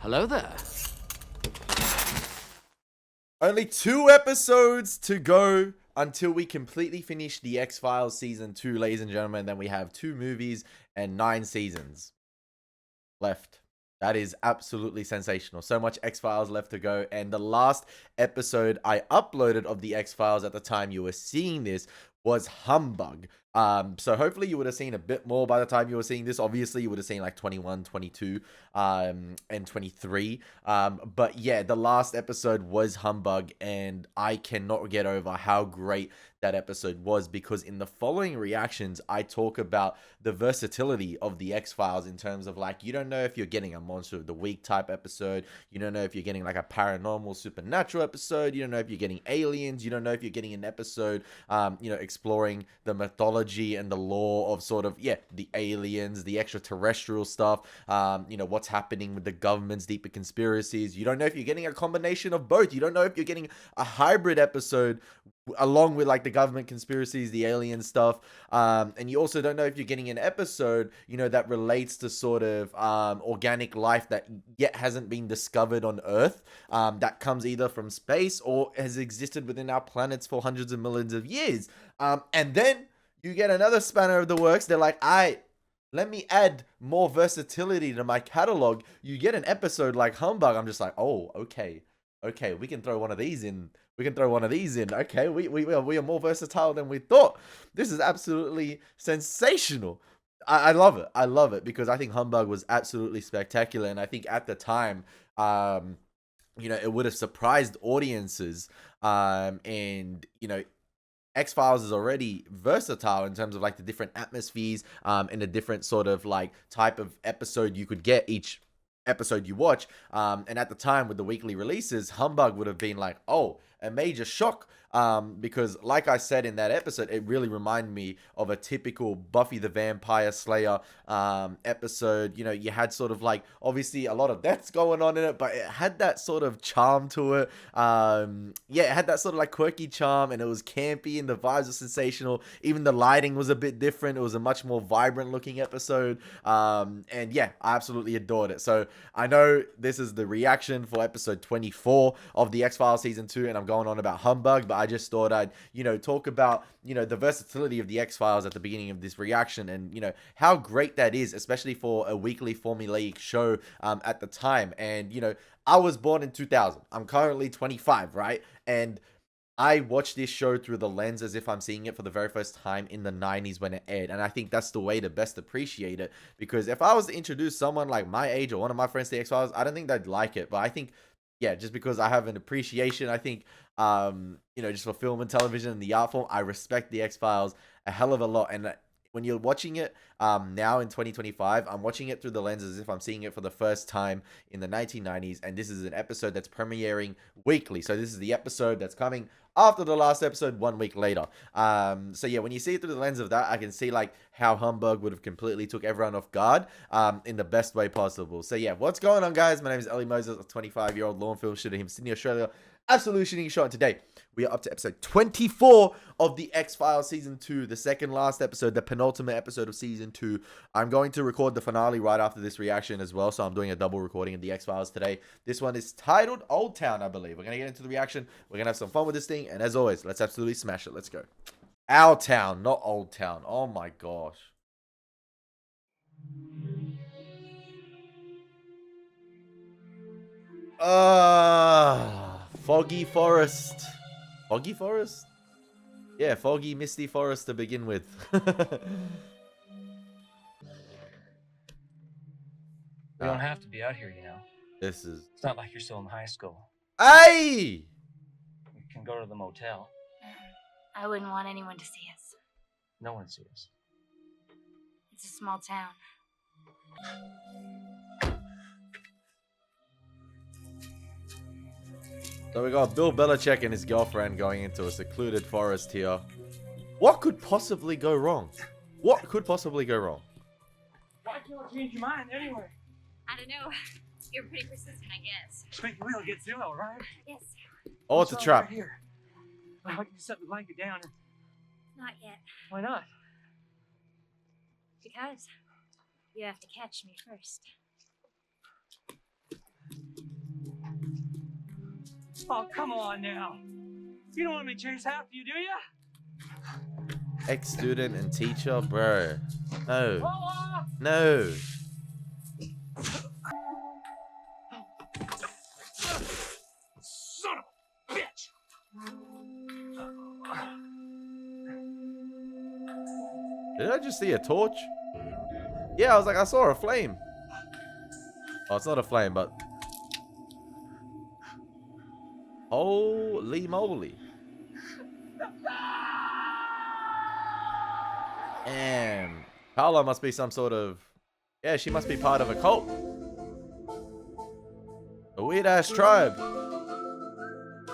Hello there. Only 2 episodes to go until we completely finish the X-Files season 2, ladies and gentlemen. Then we have 2 movies and 9 seasons left. That is absolutely sensational. So much X-Files left to go. And the last episode I uploaded of the X-Files at the time you were seeing this was Humbug. So hopefully you would have seen a bit more by the time you were seeing this. Obviously, you would have seen like 21, 22, and 23. But yeah, the last episode was Humbug, and I cannot get over how great that episode was, because in the following reactions, I talk about the versatility of the X-Files in terms of, like, you don't know if you're getting a Monster of the Week type episode. You don't know if you're getting like a paranormal supernatural episode. You don't know if you're getting aliens. You don't know if you're getting an episode, exploring the mythology and the lore of sort of, the aliens, the extraterrestrial stuff, what's happening with the government's deeper conspiracies. You don't know if you're getting a combination of both. You don't know if you're getting a hybrid episode along with like the government conspiracies, the alien stuff, and you also don't know if you're getting an episode, that relates to sort of organic life that yet hasn't been discovered on Earth, that comes either from space or has existed within our planets for hundreds of millions of years. And then you get another spanner of the works. They're like, let me add more versatility to my catalog. You get an episode like Humbug. I'm just like, oh, okay, we can throw one of these in. Okay, we are more versatile than we thought. This is absolutely sensational. I love it. I love it because I think Humbug was absolutely spectacular, and I think at the time, it would have surprised audiences. X-Files is already versatile in terms of like the different atmospheres, and the different sort of like type of episode you could get each episode you watch. And at the time with the weekly releases, Humbug would have been like, oh, a major shock, because like I said in that episode, it really reminded me of a typical Buffy the Vampire Slayer episode. You had sort of like, obviously a lot of deaths going on in it, but it had that sort of charm to it. It had that sort of like quirky charm, and it was campy, and the vibes were sensational. Even the lighting was a bit different. It was a much more vibrant looking episode. And yeah, I absolutely adored it. So I know this is the reaction for episode 24 of the X-Files season 2, and I'm going on about Humbug, but I just thought I'd, talk about, the versatility of the X-Files at the beginning of this reaction, and, how great that is, especially for a weekly formulaic show at the time. And, I was born in 2000. I'm currently 25, right? And I watch this show through the lens as if I'm seeing it for the very first time in the 90s when it aired. And I think that's the way to best appreciate it. Because if I was to introduce someone like my age or one of my friends to the X-Files, I don't think they'd like it. But I think, just because I have an appreciation, I think, just for film and television and the art form, I respect the X-Files a hell of a lot. And when you're watching it now in 2025, I'm watching it through the lens as if I'm seeing it for the first time in the 1990s. And this is an episode that's premiering weekly. So this is the episode that's coming after the last episode 1 week later. So yeah, when you see it through the lens of that, I can see like how Humbug would have completely took everyone off guard in the best way possible. So yeah, what's going on, guys? My name is Elie Moses, a 25-year-old law and film shooter here in Sydney, Australia. Absolutely shooting a shot. Today we are up to episode 24 of the X-Files season 2, the second last episode, the penultimate episode of season 2. I'm going to record the finale right after this reaction as well, so I'm doing a double recording of the X-Files today. This one is titled Old Town, I believe. We're going to get into the reaction. We're going to have some fun with this thing, and as always, let's absolutely smash it. Let's go. Our Town, not Old Town. Oh my gosh. Foggy Forest. Foggy Forest? Yeah, foggy, misty forest to begin with. We don't have to be out here, This is... It's not like you're still in high school. Hey! We can go to the motel. I wouldn't want anyone to see us. No one sees us. It's a small town. So we got Bill Belichick and his girlfriend going into a secluded forest here. What could possibly go wrong? What could possibly go wrong? Why can't you change your mind anyway? I don't know. You're pretty persistent, I guess. Think we'll get through, all right? Yes. Oh, it's a trap. Right here. Well, you set the blanket down. Not yet. Why not? Because you have to catch me first. Oh, come on now. You don't want me to chase after you, do you? Ex-student and teacher, bro. No. Lola! No. Son of a bitch! Did I just see a torch? Yeah, I was like, I saw a flame. Oh, it's not a flame, but... Holy moly. And Carla must be some sort of... Yeah, she must be part of a cult. A weird-ass tribe.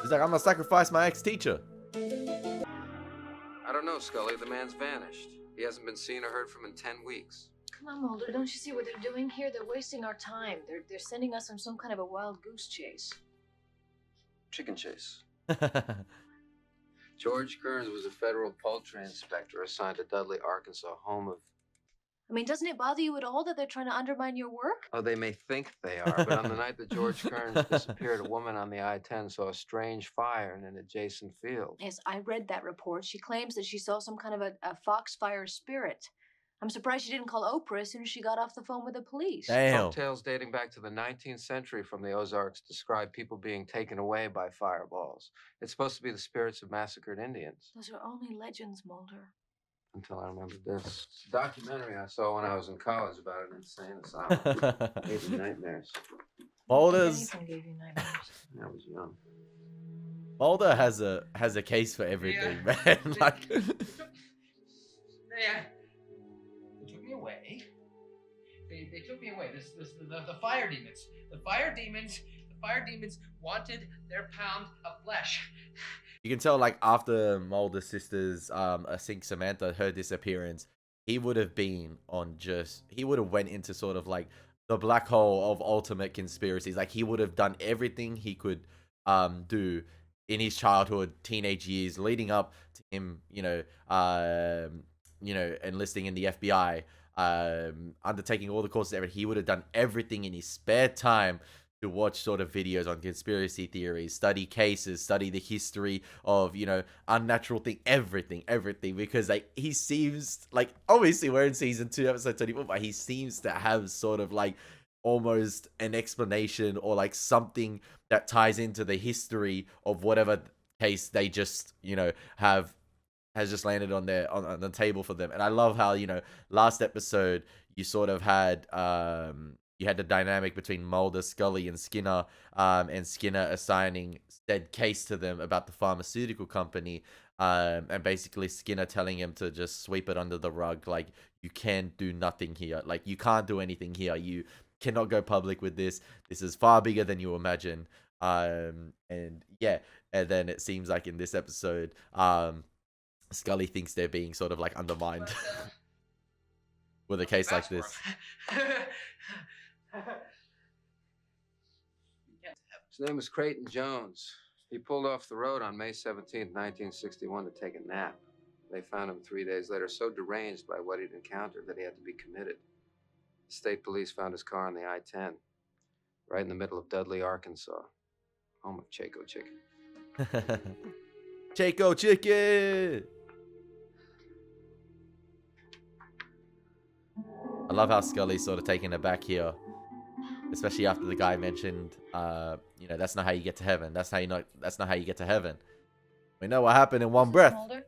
He's like, I'm gonna sacrifice my ex-teacher. I don't know, Scully. The man's vanished. He hasn't been seen or heard from in 10 weeks. Come on, Mulder. Don't you see what they're doing here? They're wasting our time. They're sending us on some kind of a wild goose chase. Chicken chase. George Kearns was a federal poultry inspector assigned to Dudley, Arkansas, home of... I mean, doesn't it bother you at all that they're trying to undermine your work? Oh, they may think they are, but on the night that George Kearns disappeared, a woman on the I-10 saw a strange fire in an adjacent field. Yes, I read that report. She claims that she saw some kind of a foxfire spirit. I'm surprised she didn't call Oprah as soon as she got off the phone with the police. Damn. Folk tales dating back to the 19th century from the Ozarks describe people being taken away by fireballs. It's supposed to be the spirits of massacred Indians. Those are only legends, Mulder. Until I remembered this documentary I saw when I was in college about an insane asylum. Gave me nightmares. Mulder's... Anything gave you nightmares. I was young. Mulder has a case for everything, man. Like... They took me away. They took me away. The fire demons. The fire demons wanted their pound of flesh. You can tell, like, after Mulder's sisters, I think Samantha, her disappearance, he would have been on just... He would have went into sort of, like, the black hole of ultimate conspiracies. Like, he would have done everything he could do in his childhood, teenage years, leading up to him, enlisting in the FBI, undertaking all the courses, everything. He would have done everything in his spare time to watch sort of videos on conspiracy theories, study cases, study the history of, unnatural thing, everything, because like he seems like, obviously we're in season 2, episode 24, but he seems to have sort of like almost an explanation or like something that ties into the history of whatever case they just, has just landed on the table for them. And I love how, last episode you sort of had you had the dynamic between Mulder, Scully, and Skinner assigning said case to them about the pharmaceutical company, and basically Skinner telling him to just sweep it under the rug, like, you can do nothing here, like, you can't do anything here, you cannot go public with this is far bigger than you imagine. And yeah, and then it seems like in this episode, Scully thinks they're being sort of like undermined with a case like this. His name was Creighton Jones. He pulled off the road on May 17th, 1961 to take a nap. They found him 3 days later so deranged by what he'd encountered that he had to be committed. The state police found his car on the I-10, right in the middle of Dudley, Arkansas, home of Chaco chicken. Chaco chicken! I love how Scully's sort of taken aback here, especially after the guy mentioned, that's not how you get to heaven. That's not how you get to heaven. We know what happened in one breath. Mulder?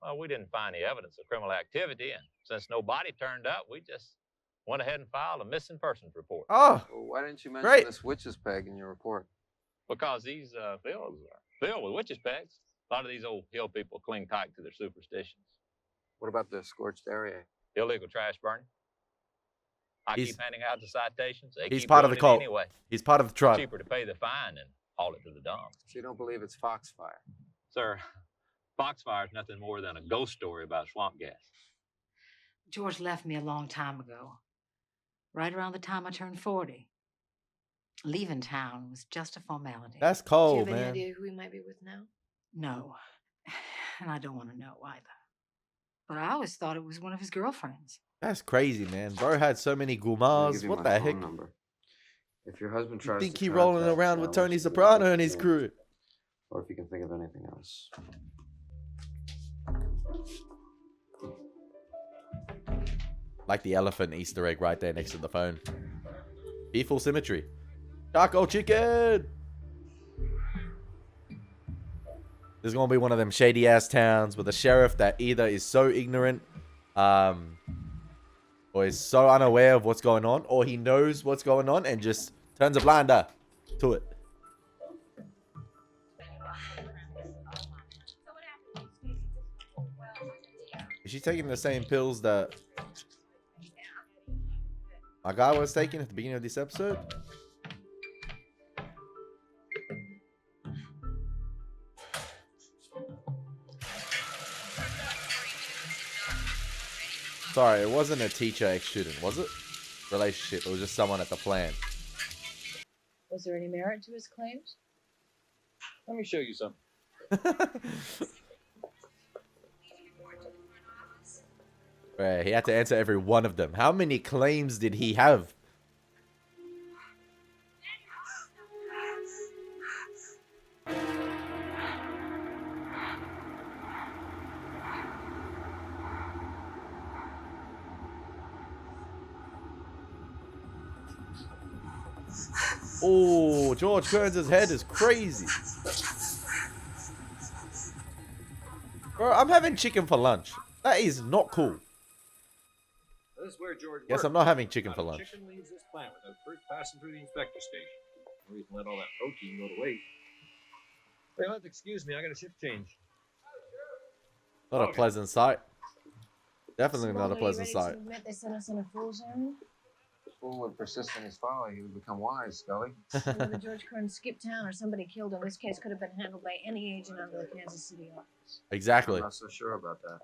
Well, we didn't find any evidence of criminal activity, and since no body turned up, we just went ahead and filed a missing persons report. Oh, Well, why didn't you mention great. this witch's peg in your report? Because these fields are filled with witches' pegs. A lot of these old hill people cling tight to their superstitions. What about the scorched area? Illegal trash burning. I He's- keep handing out the citations. They he's keep part of doing the cult. it anyway. He's part of the tribe. Cheaper to pay the fine than haul it to the dump. So you don't believe it's foxfire? Sir, foxfire is nothing more than a ghost story about swamp gas. George left me a long time ago, right around the time I turned 40. Leaving town was just a formality. That's Do you cold, have any man. idea who he might be with now? No, and I don't want to know either. But I always thought it was one of his girlfriends. That's crazy, man. Bro had so many I'll gumas. give you What my the phone heck? number. If your husband You tries think to he rolling contact around with Alice, Tony you can Soprano get in his the crew? or if you can think of anything else. Like the elephant Easter egg right there next to the phone. Peaceful symmetry. Chaco chicken! This is gonna be one of them shady ass towns with a sheriff that either is so ignorant, or is so unaware of what's going on, or he knows what's going on and just turns a blind eye to it. Is she taking the same pills that my guy was taking at the beginning of this episode? Sorry, it wasn't a teacher ex-student, was it? Relationship, it was just someone at the plant. Was there any merit to his claims? Let me show you something. Right, he had to answer every one of them. How many claims did he have? Oh, George Kearns' head is crazy. Bro, I'm having chicken for lunch. That is not cool. This is where George Guess works. I'm not having chicken for Not a lunch. Chicken leaves this plant without first passing through the inspector station. Or you can let all that protein go to waste. Hey, let's excuse me. I got a shift change. Not a Okay. pleasant sight. Definitely So, not a Walter, you pleasant ready sight. to admit they sent us on a fool's errand? The fool would persist in his folly, he would become wise, Scully. Whether George Kern skipped town or somebody killed him, this case could have been handled by any agent under the Kansas City office. Exactly. I'm not so sure about that.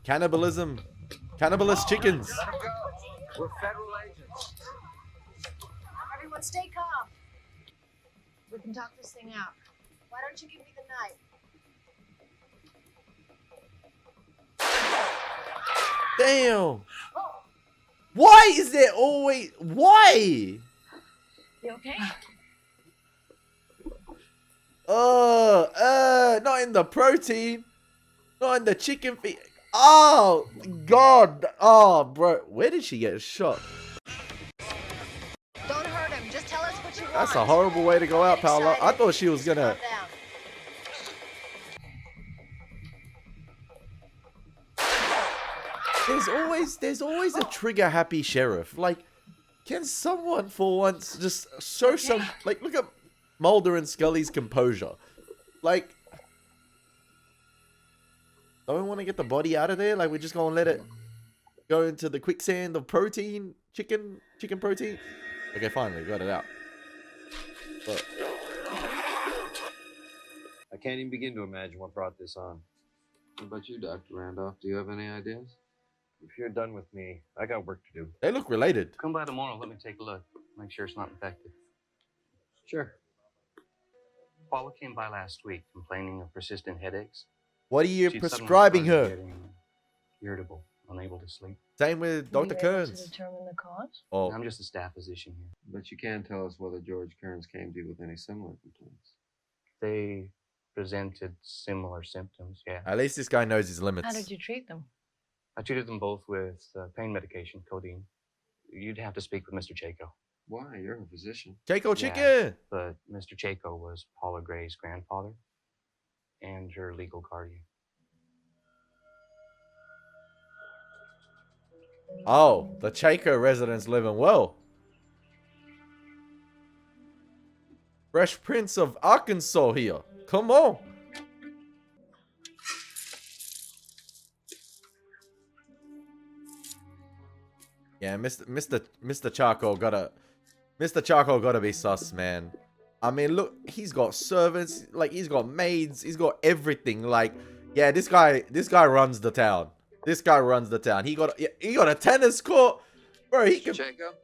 Cannibalism. Cannibalist chickens. Let him go. We're federal agents. Everyone stay calm. We can talk this thing out. Why don't you give me the knife? Damn. Why is there always... Why? You okay? Not in the protein. Not in the chicken feet. Oh, God. Oh, bro. Where did she get shot? Don't hurt him. Just tell us what you want. That's a horrible way to go out, Paolo. I thought she was gonna... Calm down. There's always a trigger happy sheriff. Like, can someone for once just show some, like, look at Mulder and Scully's composure. Like, don't we want to get the body out of there? Like, we're just gonna let it go into the quicksand of protein, chicken protein. Okay, finally got it out. But I can't even begin to imagine what brought this on. What about you, Dr. Randolph? Do you have any ideas? If you're done with me, I got work to do. they look related. Come by tomorrow. Let me take a look. Make sure it's not infected. Sure. Paula came by last week complaining of persistent headaches. What are you She'd suddenly prescribing started her? getting irritable, unable to sleep. Same with Dr. Were you able Kearns. to determine the cause? Oh, I'm just a staff physician here. But you can tell us whether George Kearns came to you with any similar complaints. They presented similar symptoms, yeah. at least this guy knows his limits. How did you treat them? I treated them both with pain medication, codeine. You'd have to speak with Mr. Chaco. Why? You're a physician. Chaco Yeah. chicken. But Mr. Chaco was Paula Gray's grandfather and her legal guardian. Oh, the Chaco residents living well. Fresh Prince of Arkansas here. Come on. Yeah, Mr. Chaco gotta be sus, man. I mean, look, he's got servants, like he's got maids, he's got everything. Like, yeah, this guy runs the town. This guy runs the town. He got a tennis court, bro. He can. Jacob?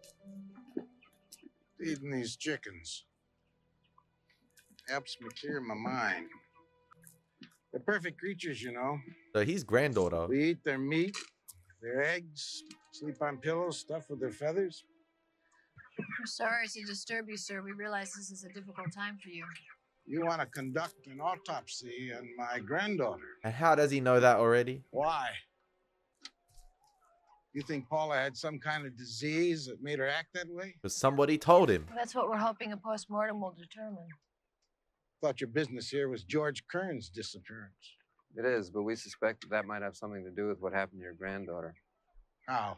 Feeding these chickens helps me clear my mind. They're perfect creatures, you know. So he's granddaughter. We eat their meat, their eggs, sleep on pillows stuffed with their feathers. We're sorry to disturb you, sir. We realize this is a difficult time for you. You want to conduct an autopsy on my granddaughter. And how does he know that already? Why? You think Paula had some kind of disease that made her act that way? Because somebody told him. That's what we're hoping a postmortem will determine. Thought your business here was George Kern's disappearance. It is, but we suspect that might have something to do with what happened to your granddaughter. How?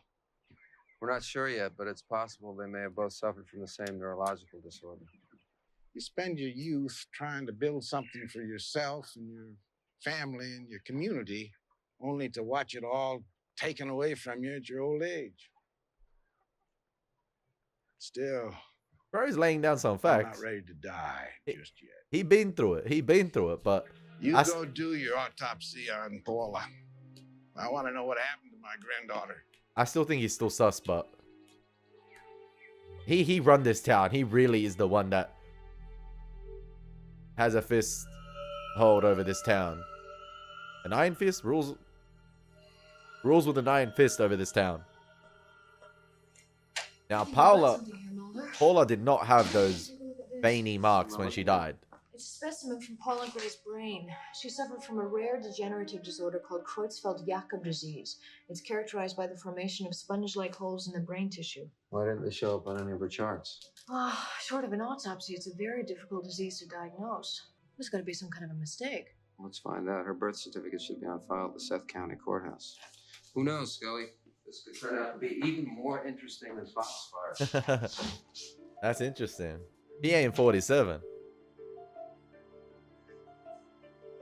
We're not sure yet, but it's possible they may have both suffered from the same neurological disorder. You spend your youth trying to build something for yourself and your family and your community, only to watch it all taken away from you at your old age. Still, Bro's laying down some I'm facts. not ready to die just yet. He been through it. He been through it, but You go do your autopsy on Paula. I want to know what happened to my granddaughter. I still think he's still sus, but he run this town. He really is the one that has a fist hold over this town. An iron fist rules with an iron fist over this town. Now Paula did not have those veiny marks when she died. It's a specimen from Paula Gray's brain. She suffered from a rare degenerative disorder called Creutzfeldt-Jakob disease. It's characterized by the formation of sponge-like holes in the brain tissue. Why didn't they show up on any of her charts? Short of an autopsy, it's a very difficult disease to diagnose. There's got to be some kind of a mistake. Let's find out. Her birth certificate should be on file at the Seth County Courthouse. Who knows, Scully? This could turn out to be even more interesting than Foxfire. That's interesting. He ain't 47.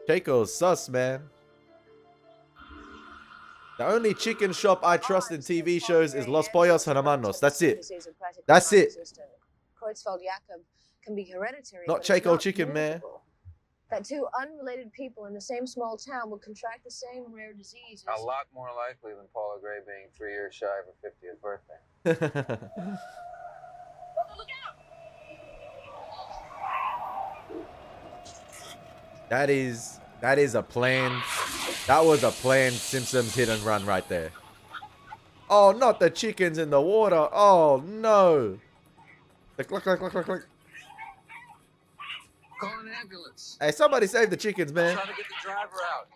Chaco's sus, man. The only chicken shop I trust in TV shows is Los Pollos Hermanos. That's it. That's it. Creutzfeldt-Jakob can be hereditary. Not Chaco chicken, man. That two unrelated people in the same small town would contract the same rare disease. A lot more likely than Paula Gray being 3 years shy of her 50th birthday. That is a plan. That was a planned Simpsons hit and run right there. Oh, not the chickens in the water. Oh no. The click, click, click, click, click. Call an ambulance. Hey, somebody save the chickens, man. Trying to get the driver out.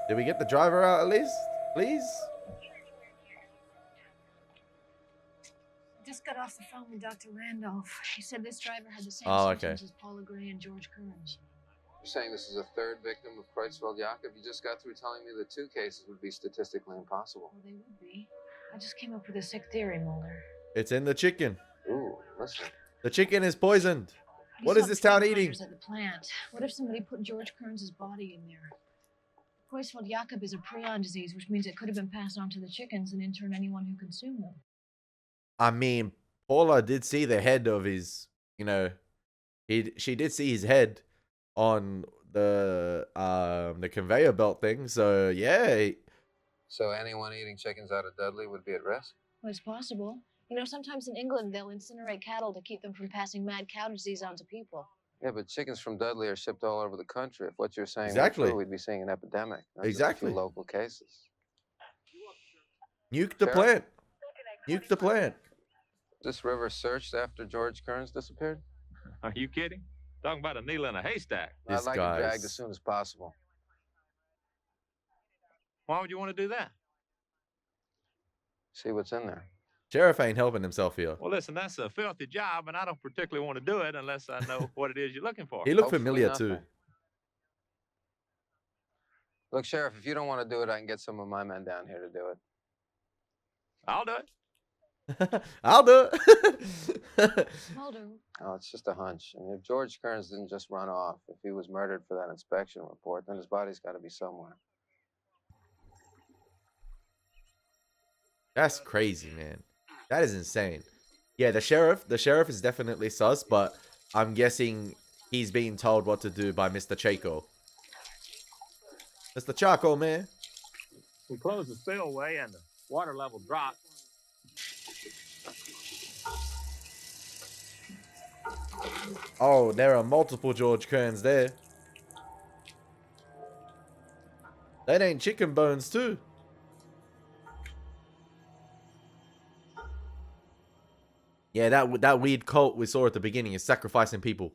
Did we get the driver out at least? Please? Just got off the phone with Dr. Randolph. He said this driver had the same symptoms as Paula Gray and George Kearns. You're saying this is a third victim of Creutzfeldt-Jakob? You just got through telling me the 2 cases would be statistically impossible. Well, they would be. I just came up with a sick theory, Mulder. It's in the chicken. Ooh, listen. The chicken is poisoned. What is this town eating? At the plant. What if somebody put George Kearns' body in there? Creutzfeldt-Jakob is a prion disease, which means it could have been passed on to the chickens and in turn anyone who consumed them. I mean, Paula did see the head of his, she did see his head on the conveyor belt thing. So yeah. So anyone eating chickens out of Dudley would be at risk? Well, it's possible. Sometimes in England they'll incinerate cattle to keep them from passing mad cow disease on to people. Yeah, but chickens from Dudley are shipped all over the country. If what you're saying Exactly. is true, we'd be seeing an epidemic. Not Exactly. Just a few local cases. Nuke the plant. Nuke the plant. This river searched after George Kearns disappeared? Are you kidding? Talking about a needle in a haystack. I'd like it dragged as soon as possible. Why would you want to do that? See what's in there. Sheriff ain't helping himself here. Well, listen, that's a filthy job, and I don't particularly want to do it unless I know what it is you're looking for. He looked familiar too. Look, Sheriff, if you don't want to do it, I can get some of my men down here to do it. I'll do it. I'll do it. Mulder. Oh, it's just a hunch. I mean, if George Kearns didn't just run off, if he was murdered for that inspection report, then his body's got to be somewhere. That's crazy, man. That is insane. Yeah, the sheriff is definitely sus, but I'm guessing he's being told what to do by Mr. Chaco. Mr. Chaco, man. We closed the spillway and the water level dropped. Oh, there are multiple George Kearns there. That ain't chicken bones too. Yeah, that weird cult we saw at the beginning is sacrificing people.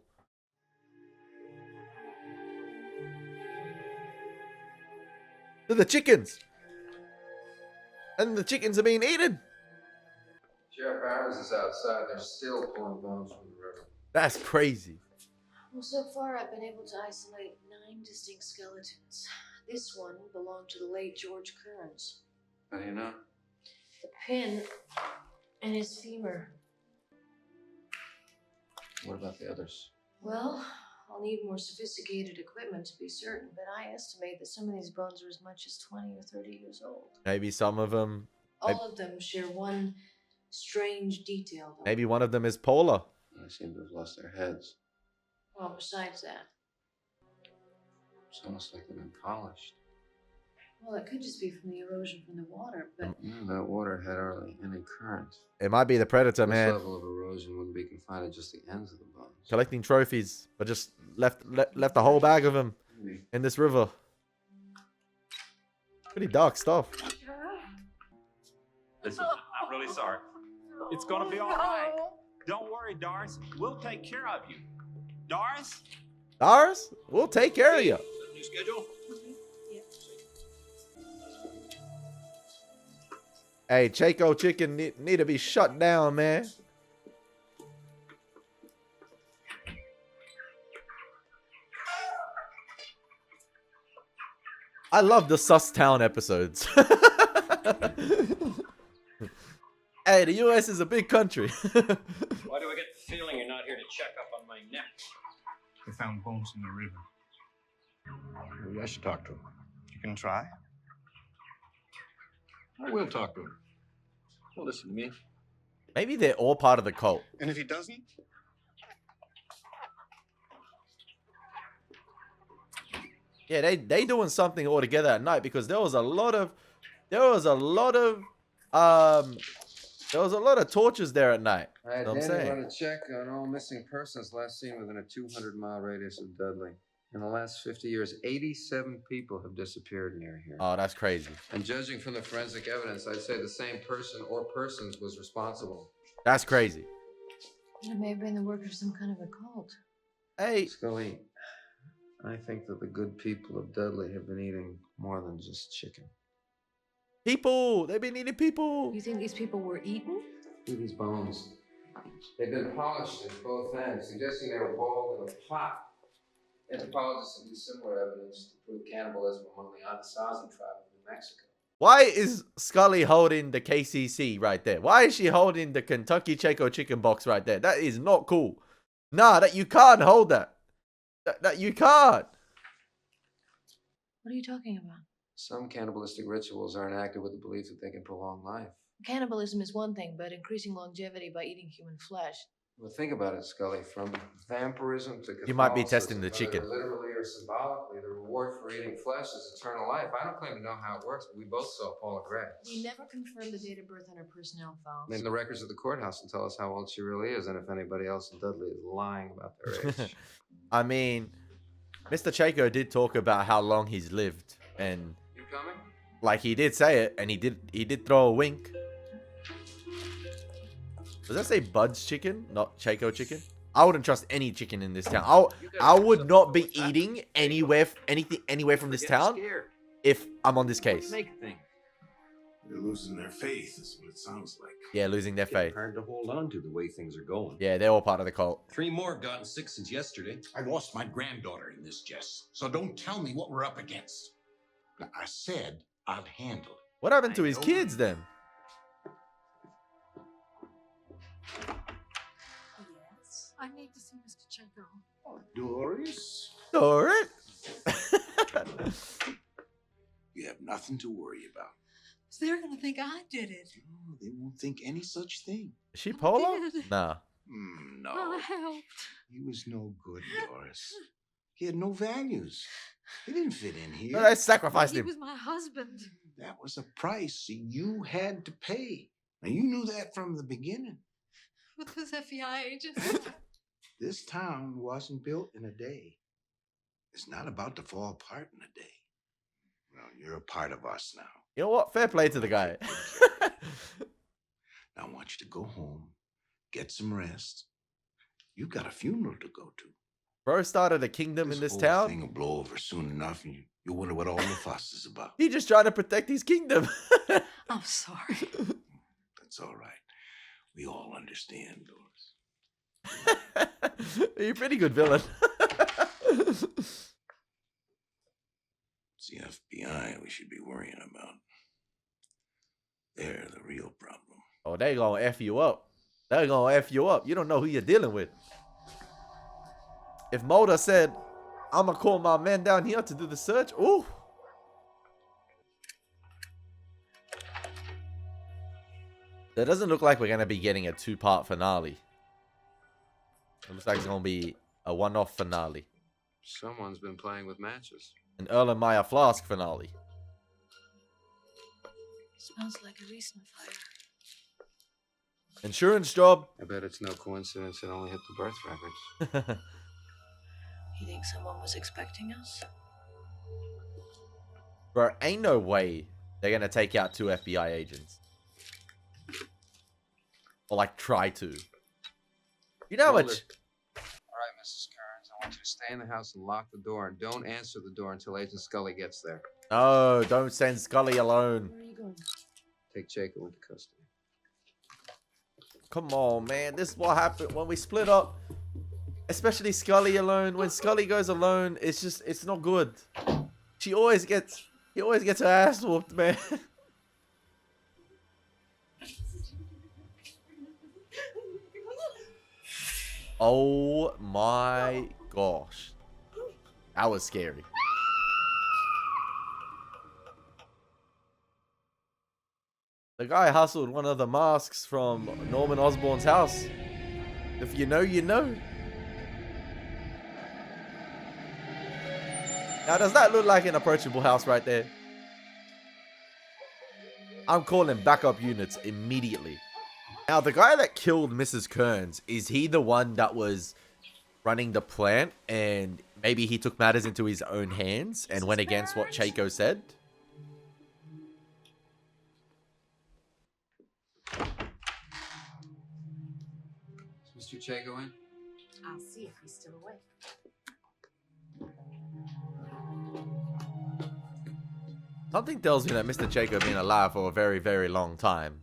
They're the chickens. And the chickens are being eaten. Sheriff Harris is outside. They're still pulling bones from the river. That's crazy. Well, so far I've been able to isolate 9 distinct skeletons. This one belonged to the late George Kearns. How do you know? The pin and his femur. What about the others? Well, I'll need more sophisticated equipment to be certain, but I estimate that some of these bones are as much as 20 or 30 years old. Maybe some of them. All of them share one strange detail, though. Maybe one of them is Paula. They seem to have lost their heads. Well, besides that. It's almost like they've been polished. Well, it could just be from the erosion from the water, but... That water had hardly any current. It might be the predator, This man. level of erosion wouldn't be confined to just the ends of the bones. Collecting trophies, but just left a whole bag of them in this river. Pretty dark stuff. Listen, I'm really sorry. It's gonna be all right. Don't worry, Doris. We'll take care of you. Doris? Doris, we'll take care of you. New schedule? Hey, Chaco chicken need to be shut down, man. I love the Sus Town episodes. Hey, the U.S. is a big country. Why do I get the feeling you're not here to check up on my neck? They found bones in the river. Maybe I should talk to him. You can try. I will talk to him. He'll listen to me. Maybe they're all part of the cult. And if he doesn't? Yeah, they doing something all together at night, because there was a lot of torches there at night. I had Know what I'm Danny saying? run a check on all missing persons last seen within a 200-mile radius of Dudley. In the last 50 years, 87 people have disappeared near here. Oh, that's crazy. And judging from the forensic evidence, I'd say the same person or persons was responsible. That's crazy. It may have been the work of some kind of a cult. Hey, Scully, I think that the good people of Dudley have been eating more than just chicken. people, they've been eating people. You think these people were eaten? Look at these bones. They've been polished at both ends, suggesting they were boiled in a pot. Anthropologists have used similar evidence to prove cannibalism among the Anasazi tribe of New Mexico. Why is Scully holding the KCC right there? Why is she holding the Kentucky Chaco chicken box right there? That is not cool. Nah, that you can't hold that. That you can't. What are you talking about? Some cannibalistic rituals are enacted with the belief that they can prolong life. Cannibalism is one thing, but increasing longevity by eating human flesh. Well, think about it, Scully. From vampirism to You might be Catholicism, testing the whether chicken. literally or symbolically, the reward for eating flesh is eternal life. I don't claim to know how it works, but we both saw Paula Gray. We never confirmed the date of birth on her personnel files. In the records of the courthouse and tell us how old she really is, and if anybody else in Dudley is lying about their age. I mean, Mr. Chaco did talk about how long he's lived, and You coming? like he did say it, and he did throw a wink. Does that say Bud's chicken, not Chaco chicken? I wouldn't trust any chicken in this town. I would not be eating anywhere from this town if I'm on this case. They're losing their faith, is what it sounds like. Yeah, losing their faith. Hard to hold on to the way things are going. Yeah, they're all part of the cult. 3 more have gotten sick since yesterday. I lost my granddaughter in this, Jess. So don't tell me what we're up against. Now, I said I'd handle it. What happened to his kids then? Yes, I need to see Mr. Chaco. Oh, Doris, Alright. you have nothing to worry about. They're gonna think I did it. No, they won't think any such thing. Is she Paula? did. Nah. No, I helped. he was no good, Doris. He had no values. He didn't fit in here. No, they sacrificed He him. was my husband. That was a price you had to pay. Now, you knew that from the beginning. With those FBI agents. This town wasn't built in a day. It's not about to fall apart in a day. Well, you're a part of us now. You know what? Fair play to the guy. Now, I want you to go home, Get some rest. You've got a funeral to go to. Bro started a kingdom in this whole town. thing will blow over soon enough, and you'll wonder what all the fuss is about. He just trying to protect his kingdom. I'm sorry. That's all right. We all understand, Doris. You're a pretty good villain. It's the FBI we should be worrying about. They're the real problem. Oh, they gonna F you up. They're gonna F you up. You don't know who you're dealing with. If Mulder said, I'm gonna call my men down here to do the search, ooh. That doesn't look like we're gonna be getting a 2-part finale. It looks like it's gonna be a one-off finale. Someone's been playing with matches. An Erlenmeyer Flask finale. Smells like a recent fire. Insurance job. I bet it's no coincidence it only hit the birth records. You think someone was expecting us? Bro, ain't no way they're gonna take out 2 FBI agents. Or like try to. You know how much... Alright, Mrs. Kearns, I want you to stay in the house and lock the door, and don't answer the door until Agent Scully gets there. No, don't send Scully alone. Where are you going? Take Chaco into custody. Come on, man. This is what happened when we split up. Especially Scully alone. When Scully goes alone, it's just, it's not good. He always gets her ass whooped, man. Oh my gosh. That was scary. The guy hustled one of the masks from Norman Osborn's house. If you know, you know. Now, does that look like an approachable house right there? I'm calling backup units immediately. Now, the guy that killed Mrs. Kearns, is he the one that was running the plant and maybe he took matters into his own hands and went against what Chaco said? Is Mr. Chaco in? I'll see if he's still awake. Something tells me that Mr. Chaco been alive for a very, very long time.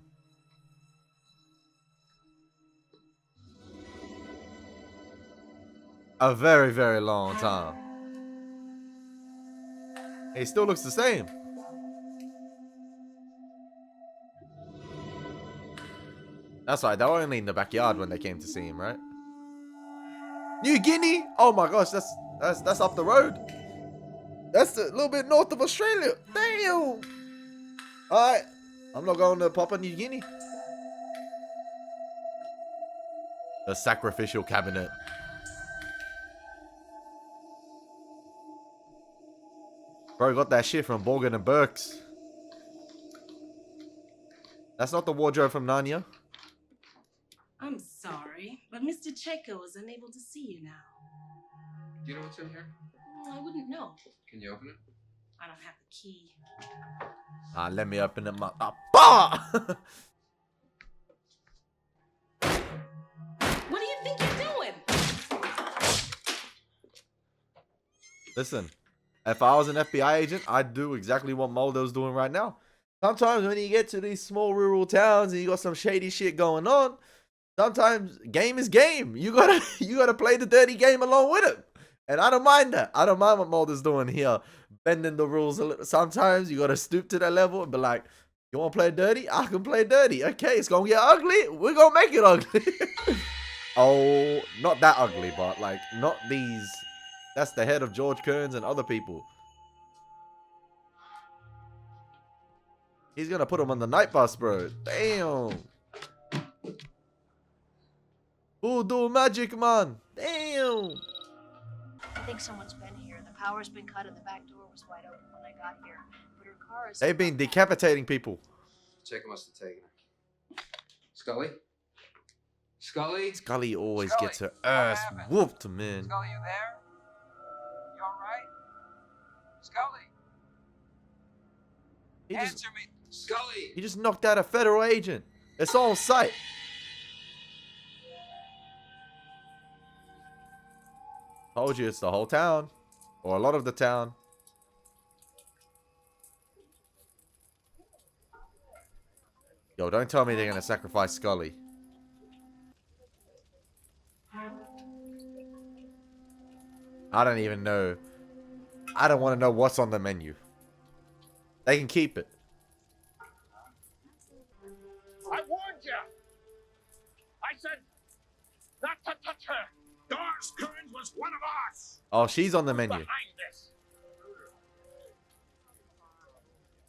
A very, very long time. He still looks the same. That's right, they were only in the backyard when they came to see him, right? New Guinea? Oh my gosh, that's up the road. That's a little bit north of Australia. Damn. Alright. I'm not going to Papua New Guinea. The sacrificial cabinet. Bro got that shit from Borgin and Burke's. That's not the wardrobe from Narnia. I'm sorry, but Mr. Chaco is unable to see you now. Do you know what's in here? I wouldn't know. Can you open it? I don't have the key. Let me open it. What do you think you're doing? Listen, if I was an FBI agent, I'd do exactly what Mulder's doing right now. Sometimes when you get to these small rural towns and you got some shady shit going on, sometimes game is game. You gotta play the dirty game along with it. And I don't mind that. I don't mind what Mulder's doing here. Bending the rules a little. Sometimes you gotta stoop to that level and be like, you wanna play dirty? I can play dirty. Okay, it's gonna get ugly. We're gonna make it ugly. Oh, not that ugly, but like, not these. That's the head of George Kearns and other people. He's gonna put him on the night bus, bro. Damn. Voodoo magic, man. Damn. I think someone's been here. The power's been cut and the back door was wide open when I got here. But her car is... They've been decapitating people. Chaco must have taken her. Scully? Scully? Scully always Scully, gets her what ass happened? whooped, man. Scully, you there? You alright? Scully? Answer me! Scully! He just knocked out a federal agent. It's on site. Told you it's the whole town. Or a lot of the town. Yo, don't tell me they're gonna sacrifice Scully. I don't even know. I don't want to know what's on the menu. They can keep it. I warned you. I said not to touch her. Doris Kearns was one of us. Oh, she's on the menu. Behind this.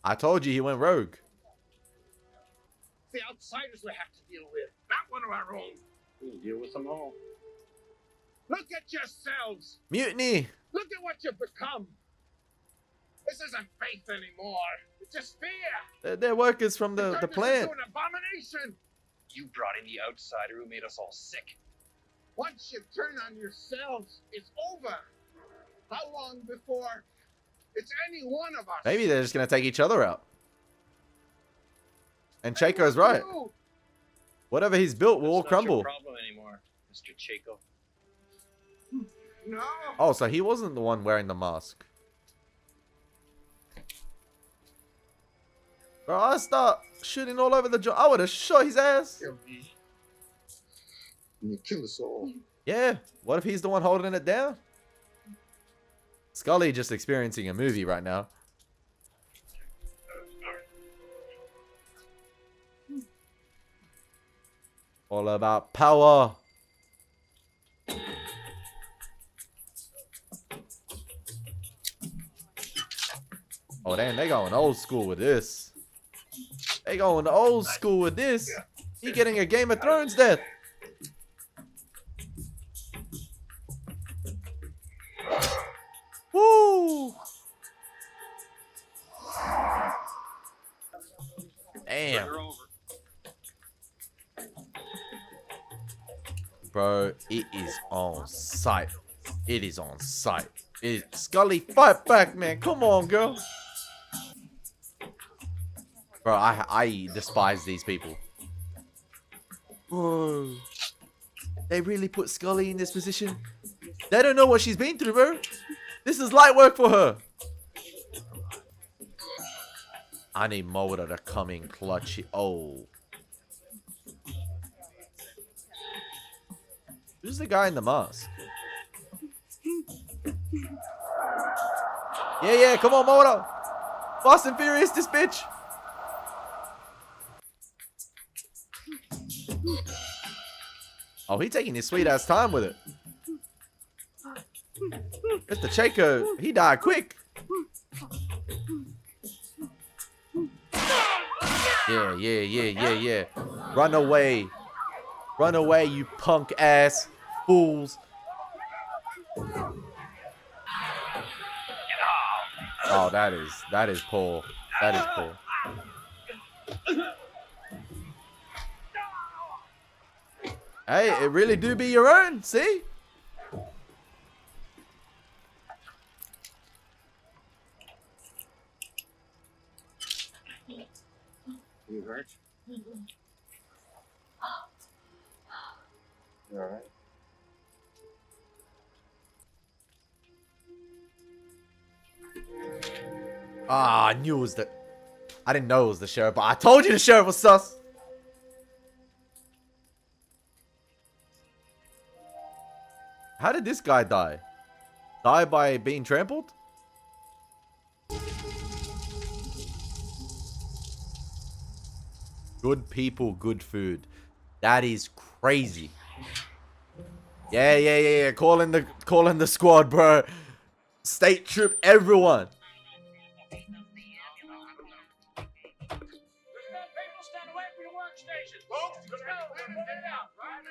I told you he went rogue. The outsiders we have to deal with, not one of our own. We'll deal with them all. Look at yourselves. Mutiny. Look at what you've become. This isn't faith anymore. It's just fear. They're workers from the This plant. is an abomination. You brought in the outsider who made us all sick. Once you turn on yourselves, it's over. How long before it's any one of us? Maybe they're just gonna take each other out. And Chaco's right. Whatever he's built will all crumble. Not your problem anymore, Mr. Chaco. No. Oh, so he wasn't the one wearing the mask. Bro, I start shooting all over the joint. I would have shot his ass. Kill me. And you kill us all. Yeah. What if he's the one holding it down? Scully just experiencing a movie right now. All about power. Oh, damn, they going old school with this. They going old school with this. He getting a Game of Thrones death. Woo! Damn. Bro, it is on sight. It is on sight. Scully, fight back, man. Come on, girl. Bro, I despise these people. Bro. They really put Scully in this position? They don't know what she's been through, bro. This is light work for her. I need Mulder to come in clutch. Oh. Who's the guy in the mask? Yeah, come on, Mulder. Fast and Furious, this bitch. Oh, he taking his sweet ass time with it. Mr. Chaco, he died quick. Yeah. Run away. Run away, you punk ass fools. Oh, that is poor. That is poor. Hey, it really do be your own, see? You hurt? You alright? Ah, I knew it was I didn't know it was the sheriff, but I told you the sheriff was sus. How did this guy die? Die by being trampled? Good people, good food. That is crazy. Yeah. Call in the squad, bro. State troop, everyone.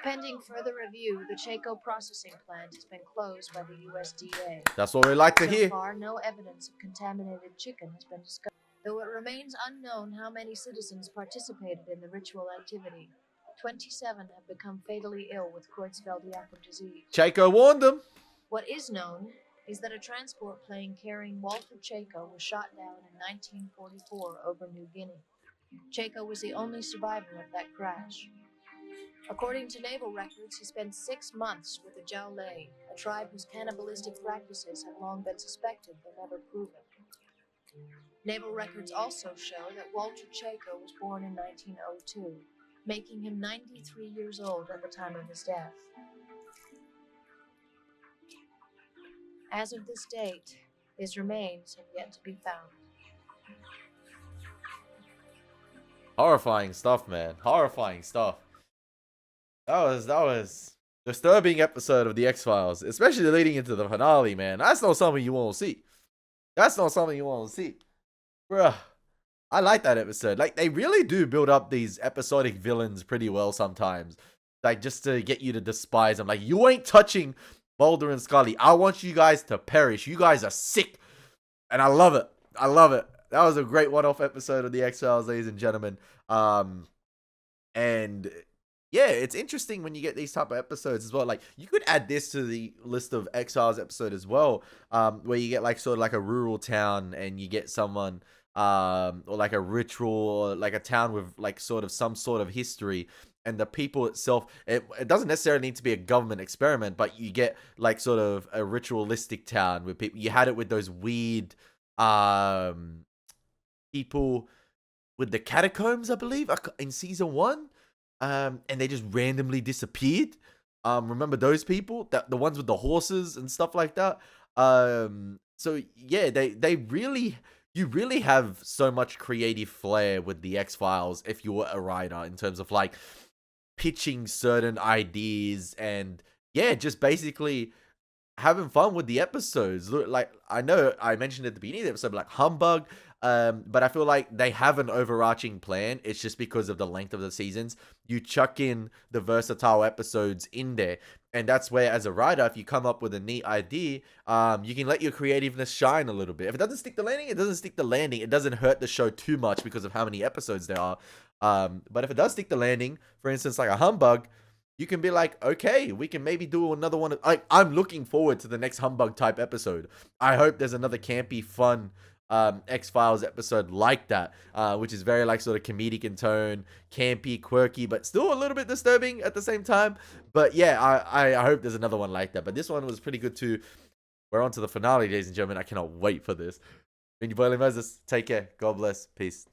Pending further review, the Chaco processing plant has been closed by the USDA. That's what we like to hear. So far, no evidence of contaminated chicken has been discovered, though it remains unknown how many citizens participated in the ritual activity. 27 have become fatally ill with Creutzfeldt-Jakob disease. Chaco warned them. What is known is that a transport plane carrying Walter Chaco was shot down in 1944 over New Guinea. Chaco was the only survivor of that crash. According to naval records, he spent 6 months with the Jaulé, a tribe whose cannibalistic practices have long been suspected but never proven. Naval records also show that Walter Chaco was born in 1902, making him 93 years old at the time of his death. As of this date, his remains have yet to be found. Horrifying stuff, man. Horrifying stuff. That was disturbing episode of the X-Files, especially leading into the finale, man. That's not something you want to see. That's not something you want to see. Bruh. I like that episode. Like, they really do build up these episodic villains pretty well sometimes. Like, just to get you to despise them. Like, you ain't touching Mulder and Scully. I want you guys to perish. You guys are sick. And I love it. I love it. That was a great one-off episode of the X-Files, ladies and gentlemen. And yeah, it's interesting when you get these type of episodes as well. Like, you could add this to the list of X-Files episode as well, where you get like sort of like a rural town and you get someone, or like a ritual, or like a town with like sort of some sort of history. And the people itself, it doesn't necessarily need to be a government experiment, but you get like sort of a ritualistic town with people. You had it with those weird people with the catacombs, I believe, in season 1. And they just randomly disappeared. Remember those people? The ones with the horses and stuff like that. So yeah, they really, you really have so much creative flair with the X-Files if you were a writer, in terms of like pitching certain ideas and yeah, just basically having fun with the episodes. Like, I know I mentioned at the beginning of the episode, like humbug, but I feel like they have an overarching plan. It's just because of the length of the seasons, you chuck in the versatile episodes in there, and that's where, as a writer, if you come up with a neat idea, you can let your creativeness shine a little bit. If it doesn't stick the landing, it doesn't stick the landing. It doesn't hurt the show too much because of how many episodes there are. But if it does stick the landing, for instance, like a humbug, you can be like, okay, we can maybe do another one. I'm looking forward to the next humbug type episode. I hope there's another campy, fun X-Files episode like that, which is very like sort of comedic in tone, campy, quirky, but still a little bit disturbing at the same time. But yeah, I hope there's another one like that. But this one was pretty good too. We're on to the finale, ladies and gentlemen. I cannot wait for this. Been your boy Elie Moses. Take care. God bless. Peace.